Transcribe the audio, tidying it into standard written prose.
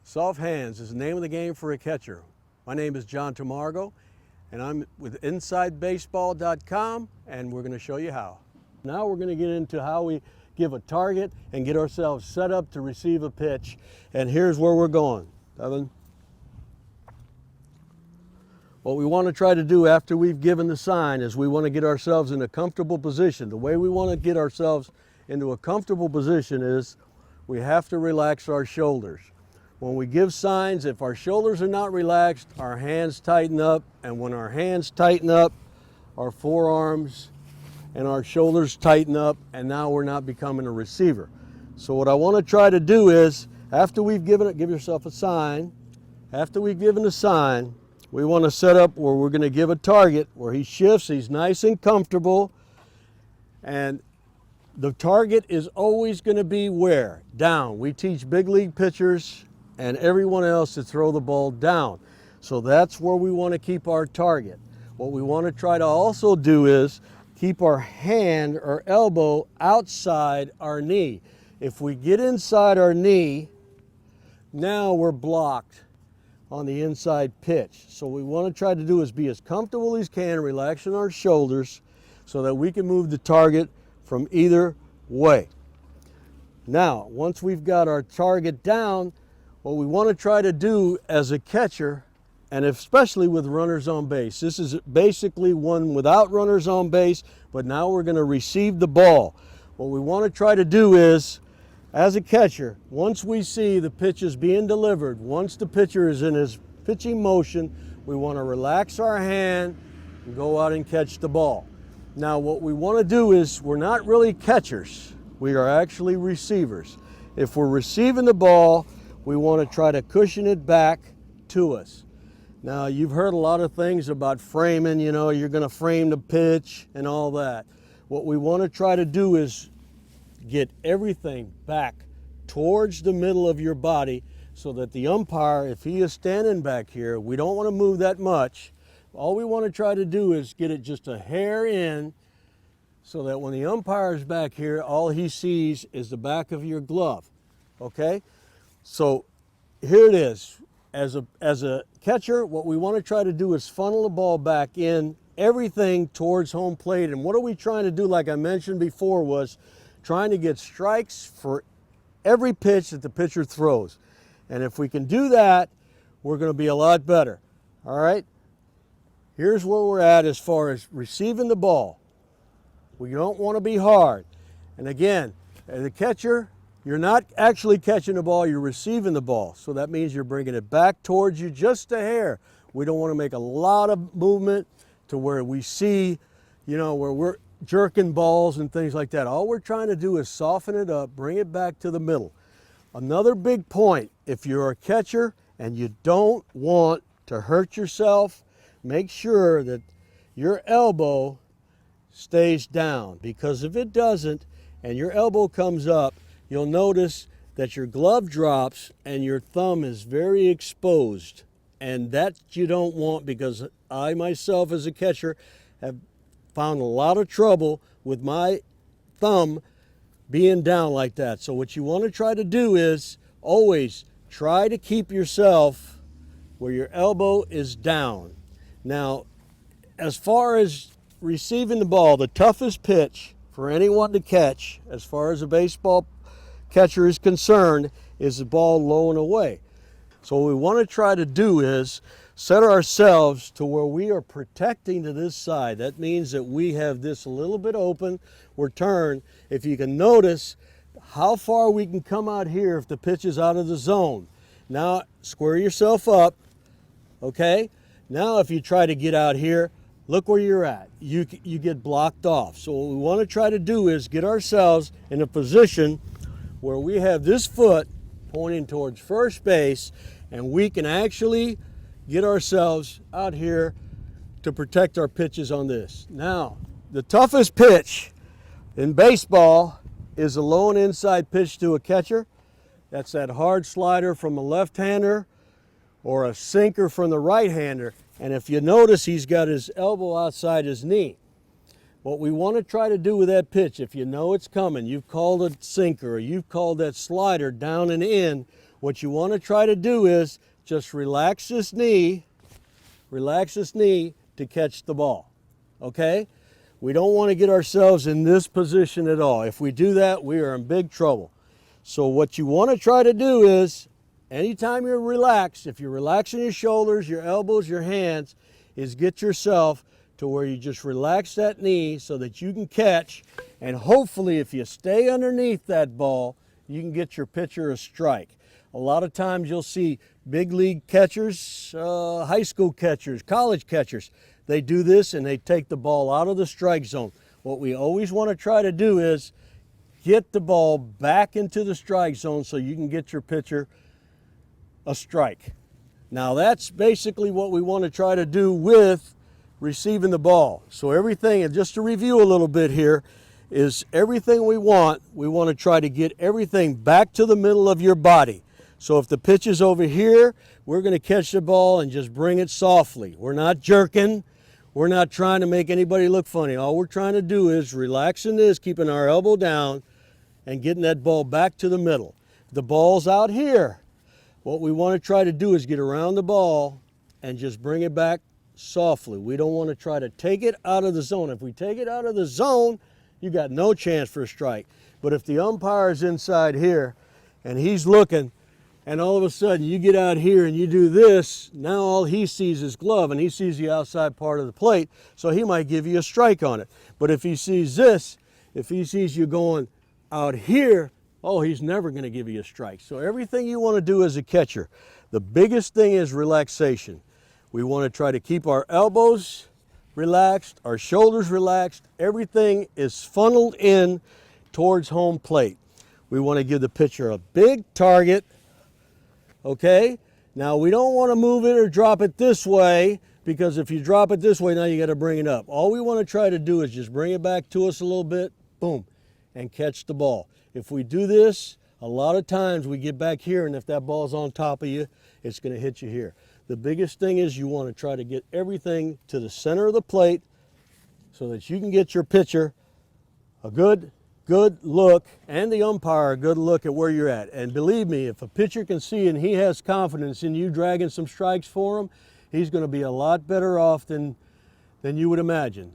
Soft hands is the name of the game for a catcher. My name is John Tamargo, and I'm with InsideBaseball.com, and we're going to show you how. Now we're going to get into how we give a target and get ourselves set up to receive a pitch. And here's where we're going. Evan? What we want to try to do after we've given the sign is we want to get ourselves in a comfortable position. The way we want to get ourselves into a comfortable position is we have to relax our shoulders. When we give signs, if our shoulders are not relaxed, our hands tighten up, and when our hands tighten up, our forearms and our shoulders tighten up, and now we're not becoming a receiver. So what I want to try to do is, after we've given it, give yourself a sign. After we've given the sign, we want to set up where we're going to give a target where he shifts, he's nice and comfortable, and the target is always going to be where? Down. We teach big league pitchers and everyone else to throw the ball down. So that's where we want to keep our target. What we want to try to also do is keep our hand or elbow outside our knee. If we get inside our knee, now we're blocked on the inside pitch. So what we want to try to do is be as comfortable as can, relaxing our shoulders so that we can move the target from either way. Now, once we've got our target down, what we want to try to do as a catcher, and especially with runners on base, this is basically one without runners on base, but now we're going to receive the ball. What we want to try to do is, as a catcher, once we see the pitch is being delivered, once the pitcher is in his pitching motion, we want to relax our hand and go out and catch the ball. Now what we want to do is, we're not really catchers, we are actually receivers. If we're receiving the ball, we want to try to cushion it back to us. Now you've heard a lot of things about framing, you know, you're going to frame the pitch and all that. What we want to try to do is get everything back towards the middle of your body so that the umpire, if he is standing back here, we don't want to move that much. All we want to try to do is get it just a hair in so that when the umpire is back here, all he sees is the back of your glove, okay? So here it is. As a catcher, what we want to try to do is funnel the ball back in, everything towards home plate. And what are we trying to do, like I mentioned before, was trying to get strikes for every pitch that the pitcher throws. And if we can do that, we're going to be a lot better. All right? Here's where we're at as far as receiving the ball. We don't want to be hard. And again, as a catcher, you're not actually catching the ball, you're receiving the ball. So that means you're bringing it back towards you just a hair. We don't want to make a lot of movement to where we see, you know, where we're jerking balls and things like that. All we're trying to do is soften it up, bring it back to the middle. Another big point, if you're a catcher and you don't want to hurt yourself, make sure that your elbow stays down, because if it doesn't and your elbow comes up, you'll notice that your glove drops and your thumb is very exposed. And that you don't want, because I myself as a catcher have found a lot of trouble with my thumb being down like that. So what you want to try to do is always try to keep yourself where your elbow is down. Now, as far as receiving the ball, the toughest pitch for anyone to catch, as far as a baseball catcher is concerned, is the ball low and away. So what we want to try to do is set ourselves to where we are protecting to this side. That means that we have this a little bit open, we're turned. If you can notice how far we can come out here if the pitch is out of the zone. Now square yourself up, okay? Now if you try to get out here, look where you're at. You get blocked off. So what we want to try to do is get ourselves in a position where we have this foot pointing towards first base, and we can actually get ourselves out here to protect our pitches on this. Now, the toughest pitch in baseball is a low and inside pitch to a catcher. That's that hard slider from a left-hander or a sinker from the right-hander. And if you notice, he's got his elbow outside his knee. What we want to try to do with that pitch, if you know it's coming, you've called a sinker or you've called that slider down and in, What you want to try to do is just relax this knee to catch the ball, okay? We don't want to get ourselves in this position at all. If we do that, we are in big trouble. So what you want to try to do is, anytime you're relaxed, if you're relaxing your shoulders, your elbows, your hands, is get yourself to where you just relax that knee so that you can catch, and hopefully if you stay underneath that ball, you can get your pitcher a strike. A lot of times you'll see big league catchers, high school catchers, college catchers, they do this and they take the ball out of the strike zone. What we always want to try to do is get the ball back into the strike zone so you can get your pitcher a strike. Now that's basically what we want to try to do with receiving the ball. So everything, and just to review a little bit here, is everything we want to try to get everything back to the middle of your body. So if the pitch is over here, we're going to catch the ball and just bring it softly. We're not jerking. We're not trying to make anybody look funny. All we're trying to do is relaxing this, keeping our elbow down, and getting that ball back to the middle. The ball's out here. What we want to try to do is get around the ball and just bring it back softly. We don't want to try to take it out of the zone. If we take it out of the zone, you got no chance for a strike. But if the umpire is inside here and he's looking, and all of a sudden you get out here and you do this, now all he sees is glove and he sees the outside part of the plate, so he might give you a strike on it. But if he sees this, if he sees you going out here, oh, he's never going to give you a strike. So everything you want to do as a catcher, the biggest thing is relaxation. We want to try to keep our elbows relaxed, our shoulders relaxed. Everything is funneled in towards home plate. We want to give the pitcher a big target. Okay, now we don't want to move it or drop it this way, because if you drop it this way, now you got to bring it up. All we want to try to do is just bring it back to us a little bit, boom, and catch the ball. If we do this, a lot of times we get back here, and if that ball's on top of you, it's going to hit you here. The biggest thing is you want to try to get everything to the center of the plate so that you can get your pitcher a good look, and the umpire a good look at where you're at. And believe me, if a pitcher can see and he has confidence in you dragging some strikes for him, he's going to be a lot better off than you would imagine.